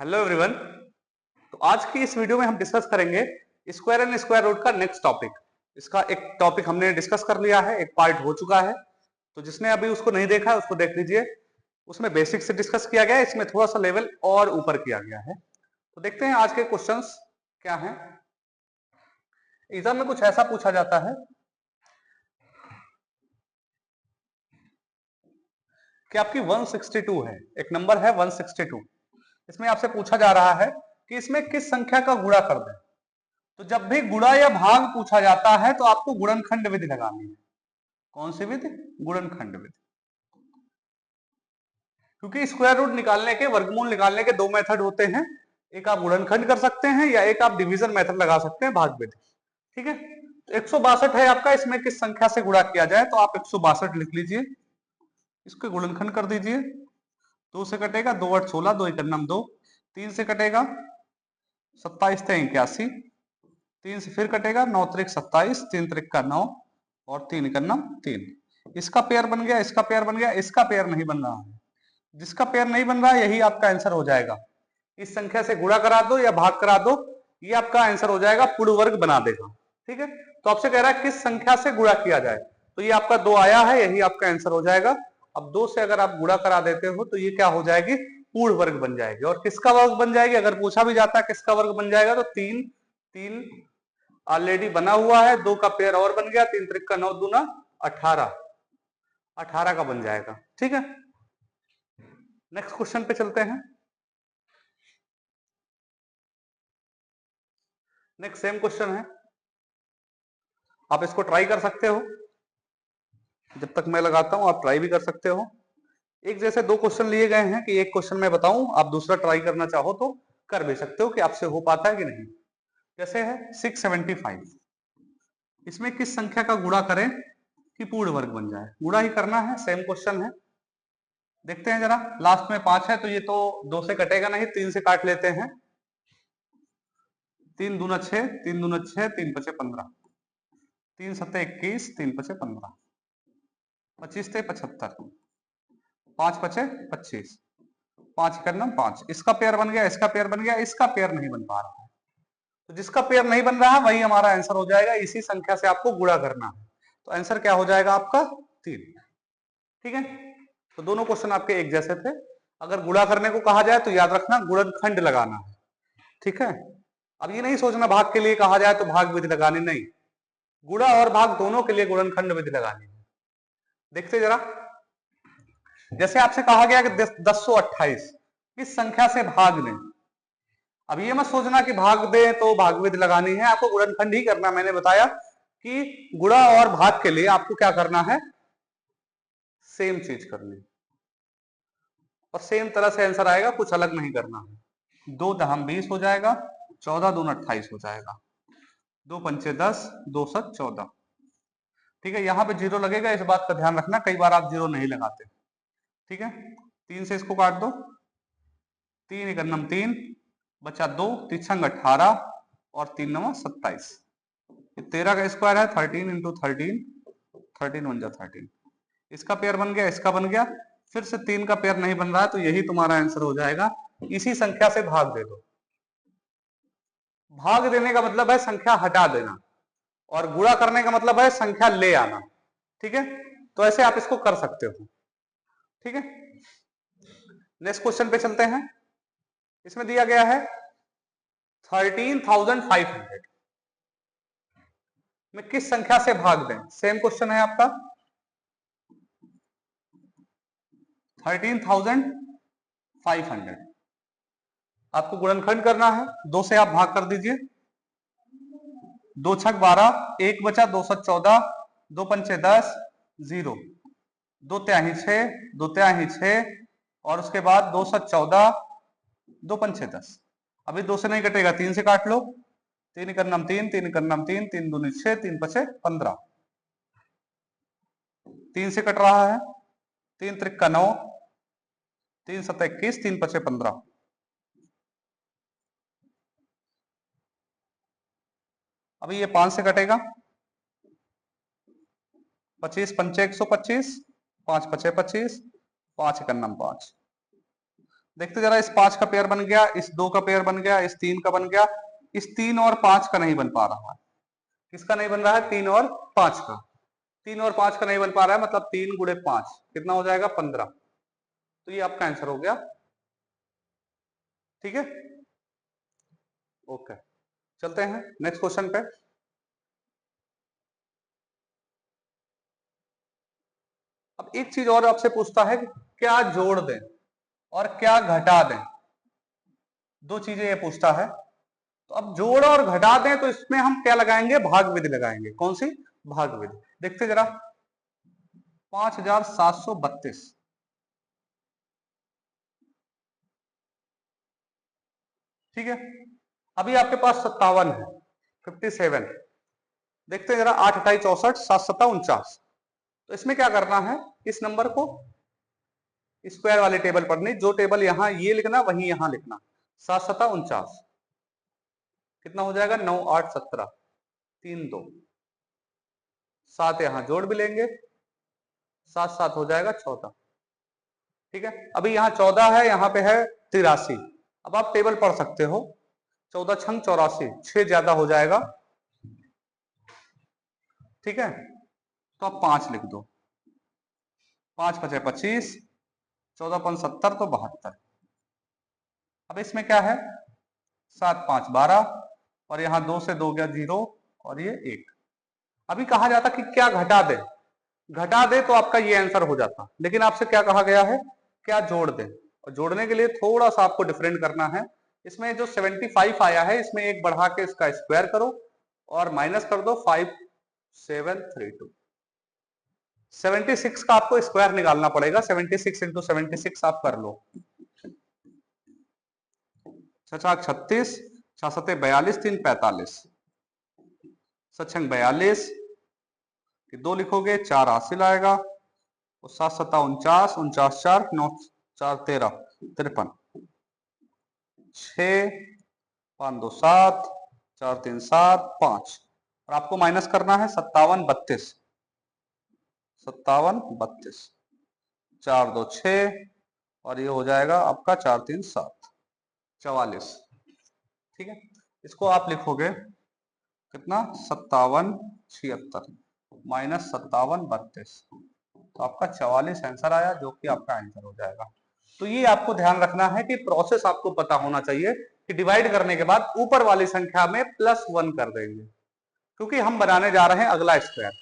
Hello everyone. तो आज की इस वीडियो में हम डिस्कस करेंगे स्क्वायर एंड स्क्वायर रूट का नेक्स्ट टॉपिक। इसका एक टॉपिक हमने डिस्कस कर लिया है, एक पार्ट हो चुका है। तो जिसने अभी उसको नहीं देखा है उसको देख लीजिए। उसमें बेसिक से डिस्कस किया गया है, इसमें थोड़ा सा लेवल और ऊपर किया गया है। तो देखते हैं आज के क्वेश्चंस क्या हैं। एग्जाम में कुछ ऐसा पूछा जाता है कि आपकी 162 है, एक नंबर है 162। इसमें आपसे पूछा जा रहा है कि इसमें किस संख्या का गुणा कर दें। तो जब भी गुणा या भाग पूछा जाता है तो आपको गुणनखंड विधि लगानी है। कौन सी विधि? गुणनखंड विधि। क्योंकि स्क्वायर रूट निकालने के, वर्गमूल निकालने के दो मेथड होते हैं। एक आप गुणनखंड कर सकते हैं या एक आप डिवीजन मेथड लगा सकते हैं, भाग विधि। ठीक है, तो 162 है आपका, इसमें किस संख्या से गुणा किया जाए? तो आप 162 लिख लीजिए, इसको गुणनखंड कर दीजिए। 2 से कटेगा 2 8 16, 2 1 2, 3 से कटेगा 27 थे 81, 3 से फिर कटेगा 9 त्रिक 27, 3 त्रिक का 9 और 3 का 3। इसका पेयर बन गया, इसका पेयर बन गया, इसका पेयर नहीं बन रहा है। जिसका पेयर नहीं बन रहा है यही आपका आंसर हो जाएगा। इस संख्या से गुणा करा दो या भाग करा दो, ये आपका आंसर हो जाएगा, पूर्ण वर्ग बना देगा। ठीक है, तो आपसे कह रहा है किस संख्या से गुणा किया जाए, तो ये आपका 2 आया है, यही आपका आंसर हो जाएगा। अब 2 से अगर आप गुणा करा देते हो तो ये क्या हो जाएगी? पूर्ण वर्ग बन जाएगी। और किसका वर्ग बन जाएगी? अगर पूछा भी जाता है किसका वर्ग बन जाएगा तो 3 3 ऑलरेडी बना हुआ है, 2 का पेयर और बन गया, 3 त्रिक का 9 दूना 18, 18 का बन जाएगा। ठीक है, नेक्स्ट क्वेश्चन पे चलते हैं। नेक्स्ट सेम क्वेश्चन है, आप इसको ट्राई कर सकते हो। जब तक मैं लगाता हूं आप ट्राई भी कर सकते हो। एक जैसे दो क्वेश्चन लिए गए हैं कि एक क्वेश्चन मैं बताऊं, आप दूसरा ट्राई करना चाहो तो कर भी सकते हो कि आपसे हो पाता है कि नहीं। जैसे है 675, इसमें किस संख्या का गुणा करें कि पूर्ण वर्ग बन जाए? गुणा ही करना है, सेम क्वेश्चन है। देखते हैं जरा, लास्ट में 5 है तो ये तो 2 से कटेगा नहीं, 3 से काट लेते हैं। 3 दूना 6, 3 दूना 6, 3 पचे 15, 3 सत्ते 21, 3 पचे 15, 25 थे 75, 5 पचे 25, 5 करना 5। इसका पेयर बन गया, इसका पेयर बन गया, इसका पेयर नहीं बन पा रहा है। तो जिसका पेयर नहीं बन रहा है वही हमारा आंसर हो जाएगा। इसी संख्या से आपको गुणा करना है, तो आंसर क्या हो जाएगा आपका? 3। ठीक है, तो दोनों क्वेश्चन आपके एक जैसे थे। अगर गुणा करने को कहा जाए तो याद रखना गुणनखंड लगाना है। ठीक है, अब ये नहीं सोचना भाग के लिए कहा जाए तो भाग विधि लगानी, नहीं, गुणा और भाग दोनों के लिए गुणनखंड विधि लगानी है। देखते जरा, जैसे आपसे कहा गया कि 1028 किस संख्या से भाग लें। अब ये मत सोचना कि भाग दें तो भाग विधि लगानी है, आपको गुणनखंड ही करना। मैंने बताया कि गुणा और भाग के लिए आपको क्या करना है, सेम चीज करनी और सेम तरह से आंसर आएगा, कुछ अलग नहीं करना है। 2 दहम 20 हो जाएगा, 14 दून 28 हो जाएगा, 2 पंचे 10, 2 सत 14। ठीक है, यहां पे जीरो लगेगा, इस बात का ध्यान रखना, कई बार आप जीरो नहीं लगाते। ठीक है, 3 से इसको काट दो, 3 एकन्नम 3, बचा 2, तिछंग 18 और 3 नवा 27। 13 का स्क्वायर है 13 इंटू 13, 13 वन जा 13। इसका पेयर बन गया, इसका बन गया, फिर से 3 का पेयर नहीं बन रहा है तो यही तुम्हारा आंसर हो जाएगा। इसी संख्या से भाग दे दो। भाग देने का मतलब है संख्या हटा देना, और गुणा करने का मतलब है संख्या ले आना। ठीक है, तो ऐसे आप इसको कर सकते हो। ठीक है, नेक्स्ट क्वेश्चन पे चलते हैं। इसमें दिया गया है 13,500 में किस संख्या से भाग दें। सेम क्वेश्चन है आपका, 13,500 आपको गुणनखंड करना है। 2 से आप भाग कर दीजिए, 2 छक 12, 1 बचा 2 सत 14, 2 पंचे 10, 0, 2 त्याही 6, 2 त्याही 6 और उसके बाद 2 सत 14, 2 पंचे 10। अभी 2 से नहीं कटेगा, 3 से काट लो, 3 करनम 3, 3 करनम 3, 3 दूनी 6, 3 पचे 15, 3 से कट रहा है, 3 त्रिक का 9, 3 सत 21, 3 पचे 15। अभी ये 5 से कटेगा, 25 पंचे 125, 5 पचे 25, 5 एकन्नम 5, देखते जरा, इस 5 का पेयर बन गया, इस 2 का पेयर बन गया, इस 3 का बन गया, इस 3 और 5 का नहीं बन पा रहा है। किसका नहीं बन रहा है? 3 और 5 का। 3 और 5 का नहीं बन पा रहा है, मतलब 3 गुणे 5 कितना हो जाएगा? 15। तो ये आपका आंसर हो गया। ठीक है, ओके, चलते हैं नेक्स्ट क्वेश्चन पे। अब एक चीज और आपसे पूछता है कि क्या जोड़ दें और क्या घटा दें। दो चीजें ये पूछता है। तो अब जोड़ और घटा दें तो इसमें हम क्या लगाएंगे? भाग विधि लगाएंगे। कौन सी? भाग विधि। देखते जरा, 5732, ठीक है। अभी आपके पास 57 है, 57। देखते हैं जरा, 8 28 64, 7 7 49। तो इसमें क्या करना है? इस नंबर को स्क्वायर वाले टेबल पर नहीं, जो टेबल यहां ये लिखना वही यहां लिखना। 7 7 49 कितना हो जाएगा? 9 8 17, 3 2 7, यहां जोड़ भी लेंगे, 7 7 हो जाएगा 14। ठीक है, अभी यहाँ 14 है, यहाँ पे है 83। अब आप टेबल पढ़ सकते हो, 14 छंग 84, 6 ज्यादा हो जाएगा। ठीक है, तो आप 5 लिख दो, 5 5 25, 14 5 70, तो 72। अब इसमें क्या है? 7 5 12, और यहाँ 2 से 2 गया 0, और ये 1। अभी कहा जाता कि क्या घटा दे। घटा दे तो आपका ये आंसर हो जाता, लेकिन आपसे क्या कहा गया है? क्या जोड़ दे। और जोड़ने के लिए थोड़ा सा आपको डिफरेंट करना है। इसमें जो 75 आया है, इसमें एक बढ़ा के इसका स्क्वायर करो और माइनस कर दो 5732। 76 का आपको स्क्वायर निकालना पड़ेगा। 76 इंटू 76 आप कर लो। 6 36, 6 7 42, 3 45, 7 42, 2 लिखोगे 4 हासिल आएगा, और 7 7 49, 49 4 9 4 13 53, 6 5 2 7, 4 3 7 5, और आपको माइनस करना है 57 32, 57 32, 4 2 6, और ये हो जाएगा आपका 4 3 7, 44। ठीक है, इसको आप लिखोगे कितना? 57 76 माइनस 57 32, तो आपका 44 आंसर आया, जो कि आपका आंसर हो जाएगा। तो ये आपको ध्यान रखना है कि प्रोसेस आपको पता होना चाहिए कि डिवाइड करने के बाद ऊपर वाली संख्या में +1 कर देंगे, क्योंकि हम बनाने जा रहे हैं अगला स्क्वायर।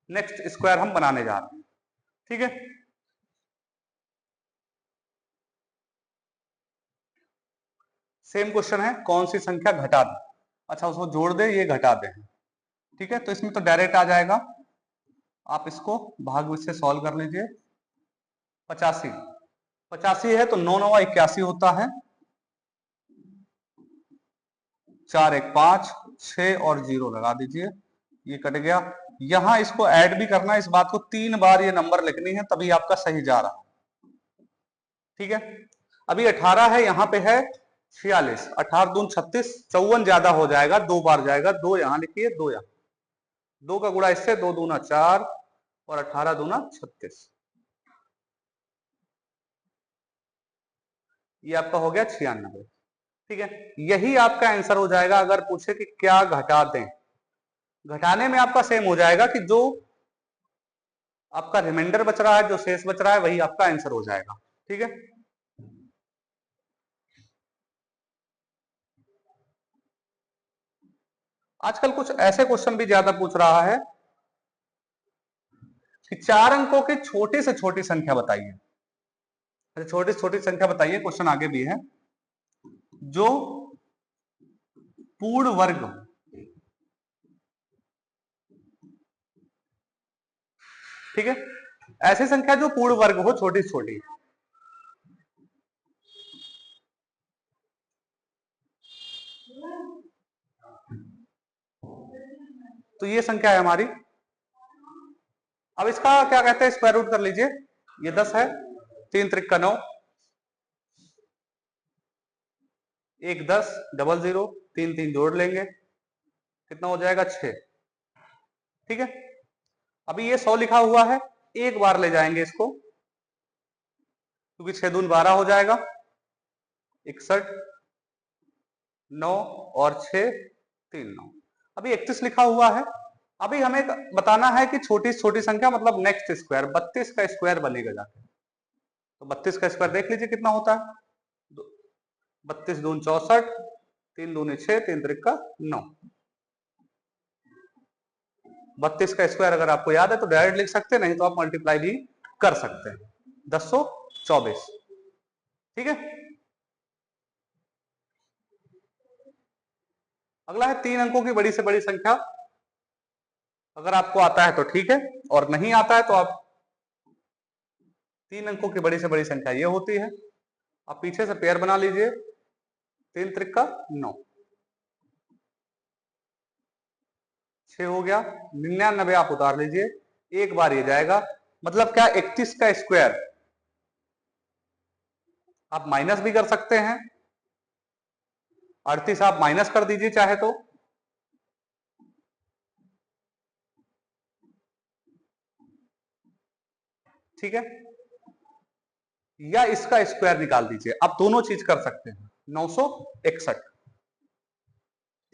नेक्स्ट स्क्वायर हम बनाने जा रहे हैं। ठीक है, सेम क्वेश्चन है, कौन सी संख्या घटा दे। अच्छा, उसको जोड़ दे, ये घटा दे। ठीक है, तो इसमें तो डायरेक्ट आ जाएगा। आप इसको भाग से सॉल्व कर लीजिए। 85, 85 है तो 9 9 81 होता है। 4 1 5, 6 और 0 लगा दीजिए, ये कट गया। यहां इसको ऐड भी करना है, इस बात को 3 बार ये नंबर लिखनी है, तभी आपका सही जा रहा है। ठीक है, अभी 18 है, यहां पे है 46, 18 दून 36, 54 ज्यादा हो जाएगा, 2 बार जाएगा, 2 यहां लिखिए, 2 यहां, 2 का गुणा इससे, 2 दूना 4, और 18 दूना 36, ये आपका हो गया 96। ठीक है, यही आपका आंसर हो जाएगा। अगर पूछे कि क्या घटा दें, घटाने में आपका सेम हो जाएगा कि जो आपका रिमाइंडर बच रहा है, जो शेष बच रहा है, वही आपका आंसर हो जाएगा। ठीक है, आजकल कुछ ऐसे क्वेश्चन भी ज्यादा पूछ रहा है कि 4 अंकों की छोटी से छोटी संख्या बताइए। अच्छा, छोटी से छोटी संख्या बताइए, क्वेश्चन आगे भी है। जो पूर्ण वर्ग, ठीक है, ऐसी संख्या जो पूर्ण वर्ग हो, छोटी से छोटी। तो ये संख्या है हमारी। अब इसका क्या कहते हैं? स्क्वायर रूट कर लीजिए। ये 10 है, 3 त्रिक का 9, 1 10, डबल 0, 3 3 जोड़ लेंगे, कितना हो जाएगा? 6। ठीक है, अभी ये 100 लिखा हुआ है, एक बार ले जाएंगे इसको, क्योंकि 6 दून 12 हो जाएगा, 61, 9 और 6, 3 9। अभी 31 लिखा हुआ है। अभी हमें बताना है कि छोटी से छोटी संख्या मतलब नेक्स्ट स्क्वायर, 32 का स्क्वायर बनेगा जाके। तो 32 का स्क्वायर देख लीजिए कितना होता है। 32 दूनी 64, 3 दूनी 6, 3 त्रिक का 9। 32 का स्क्वायर अगर आपको याद है तो डायरेक्ट लिख सकते हैं, नहीं तो आप मल्टीप्लाई भी कर सकते हैं। 1024, ठीक है। अगला है 3 अंकों की बड़ी से बड़ी संख्या। अगर आपको आता है तो ठीक है, और नहीं आता है तो आप 3 अंकों की बड़ी से बड़ी संख्या ये होती है। आप पीछे से पेयर बना लीजिए, 3 त्रिक का 9, 6 हो गया। 99 आप उतार लीजिए, एक बार ये जाएगा। मतलब क्या, 31 का स्क्वायर आप माइनस भी कर सकते हैं। 38 आप माइनस कर दीजिए चाहे तो, ठीक है, या इसका स्क्वायर निकाल दीजिए। आप दोनों चीज कर सकते हैं। 961,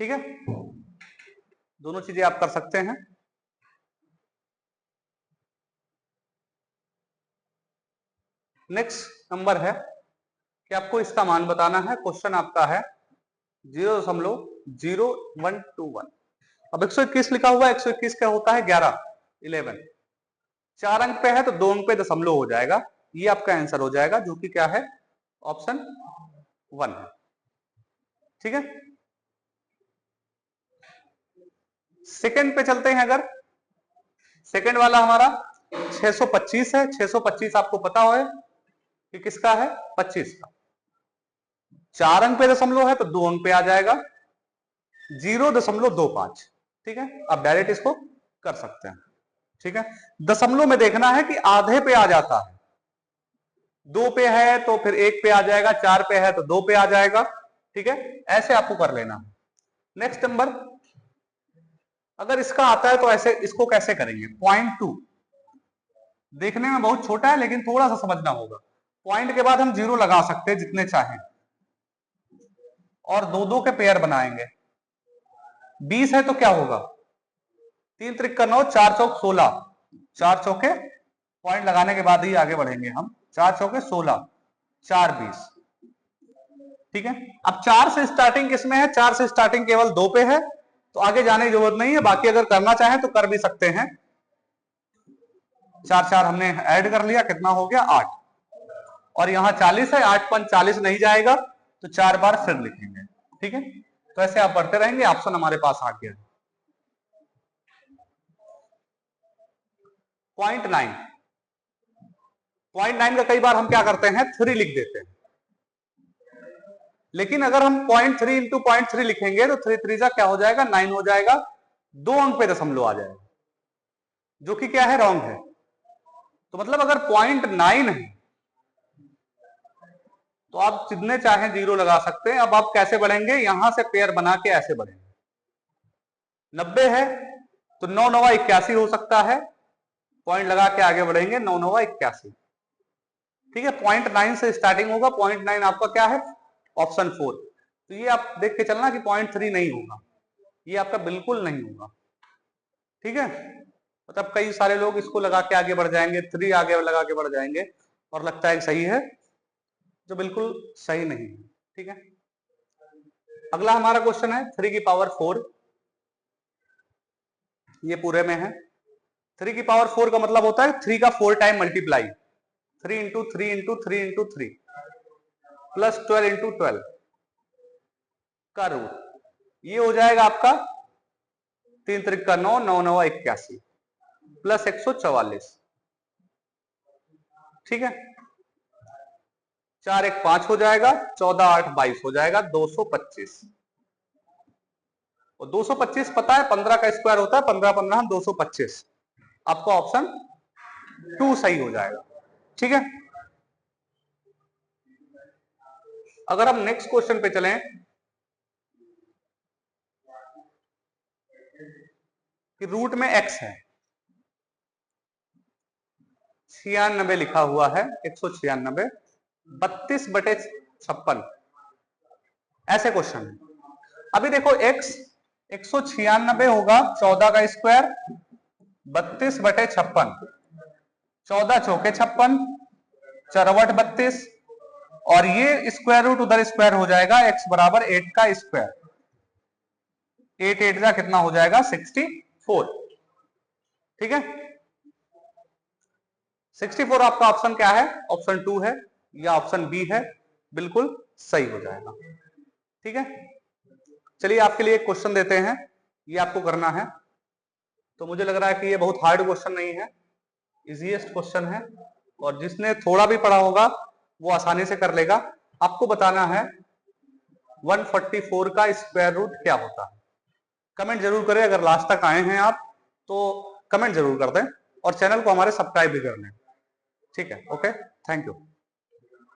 ठीक है, दोनों चीजें आप कर सकते हैं। नेक्स्ट नंबर है कि आपको इसका मान बताना है। क्वेश्चन आपका है 0.0121। अब 121 लिखा हुआ है, 121 क्या होता है, 11, 11। 4 अंक पे है तो 2 अंक पे दशमलव हो जाएगा। ये आपका आंसर हो जाएगा, जो कि क्या है, ऑप्शन 1 है, ठीक है। सेकंड पे चलते हैं। अगर सेकंड वाला हमारा 625 है। 625 आपको पता हो कि किसका है, 25 का। 4 अंक पे दशमलव है तो 2 अंक पे आ जाएगा, 0.25, ठीक है। आप डायरेक्ट इसको कर सकते हैं, ठीक है। दशमलव में देखना है कि आधे पे आ जाता है। 2 पे है तो फिर 1 पे आ जाएगा, 4 पे है तो 2 पे आ जाएगा, ठीक है। ऐसे आपको कर लेना है। नेक्स्ट नंबर, अगर इसका आता है तो ऐसे इसको कैसे करेंगे। 0.2 देखने में बहुत छोटा है लेकिन थोड़ा सा समझना होगा। पॉइंट के बाद हम 0 लगा सकते हैं जितने चाहें, और 2 के पेयर बनाएंगे। 20 है तो क्या होगा, 3 त्रिक का 9, 4 चौक 16, 4 चौके, पॉइंट लगाने के बाद ही आगे बढ़ेंगे हम। 4 चौके 16, 4 20, ठीक है। अब 4 से स्टार्टिंग किसमें है, 4 से स्टार्टिंग केवल 2 पे है, तो आगे जाने की जरूरत नहीं है। बाकी अगर करना चाहें तो कर भी सकते हैं। 4 4 हमने ऐड कर लिया, कितना हो गया, 8। और यहाँ 40 है, 8 5 40 नहीं जाएगा तो 4 बार फिर लिखेंगे, ठीक है। तो ऐसे आप पढ़ते रहेंगे। ऑप्शन हमारे पास आ गया 0.9। 0.9 का कई बार हम क्या करते हैं, 3 लिख देते हैं। लेकिन अगर हम 0.3 इंटू 0.3 लिखेंगे तो 3 3 क्या हो जाएगा, 9 हो जाएगा। 2 अंक पे दशमलव आ जाएगा, जो कि क्या है, रॉन्ग है। तो मतलब अगर 0.9 है तो आप जितने चाहें 0 लगा सकते हैं। अब आप कैसे बढ़ेंगे, यहां से पेयर बना के ऐसे बढ़ेंगे। 90 है तो 9 9 81 हो सकता है, पॉइंट लगा के आगे बढ़ेंगे, 9 9 81, ठीक है। 0.9 से स्टार्टिंग होगा। 0.9 आपका क्या है, ऑप्शन 4। तो ये आप देख के चलना कि 0.3 नहीं होगा, ये आपका बिल्कुल नहीं होगा, ठीक है। मतलब कई सारे लोग इसको लगा के आगे बढ़ जाएंगे, 3 आगे लगा के बढ़ जाएंगे, और लगता है सही है, जो बिल्कुल सही नहीं है, ठीक है। अगला हमारा क्वेश्चन है 3 की पावर 4। ये पूरे में है। 3 की पावर 4 का मतलब होता है 3 का 4 time multiply, 3 into 3 into 3 into 3 plus 12 into 12 का रूट। ये हो जाएगा आपका 3 त्रिक का 9, 9 9 81 प्लस 144, ठीक है। 4 1 5 हो जाएगा, 14 8 22 हो जाएगा, 225। और 225 पता है 15 का स्क्वायर होता है, 15 15 225। आपका ऑप्शन 2 सही हो जाएगा, ठीक है। अगर हम नेक्स्ट क्वेश्चन पे चलें कि रूट में x है, 96 लिखा हुआ है, 196, 32/56। ऐसे क्वेश्चन है। अभी देखो x 196 होगा 14 का स्क्वायर 32/56, 14 चौके 56, चरवट 32, और ये स्क्वायर रूट उधर स्क्वायर हो जाएगा, x बराबर 8 का स्क्वायर, 8 8 का कितना हो जाएगा 64। ठीक है, 64 आपका ऑप्शन क्या है, ऑप्शन 2 है या ऑप्शन बी है, बिल्कुल सही हो जाएगा। ठीक है, चलिए आपके लिए एक क्वेश्चन देते हैं, ये आपको करना है। तो मुझे लग रहा है कि ये बहुत हार्ड क्वेश्चन नहीं है, इजीएस्ट क्वेश्चन है, और जिसने थोड़ा भी पढ़ा होगा वो आसानी से कर लेगा। आपको बताना है 144 का स्क्वायर रूट क्या होता है। कमेंट जरूर करें, अगर लास्ट तक आए हैं आप तो कमेंट जरूर कर दें, और चैनल को हमारे सब्सक्राइब भी कर लें। ठीक है, ओके, थैंक यू।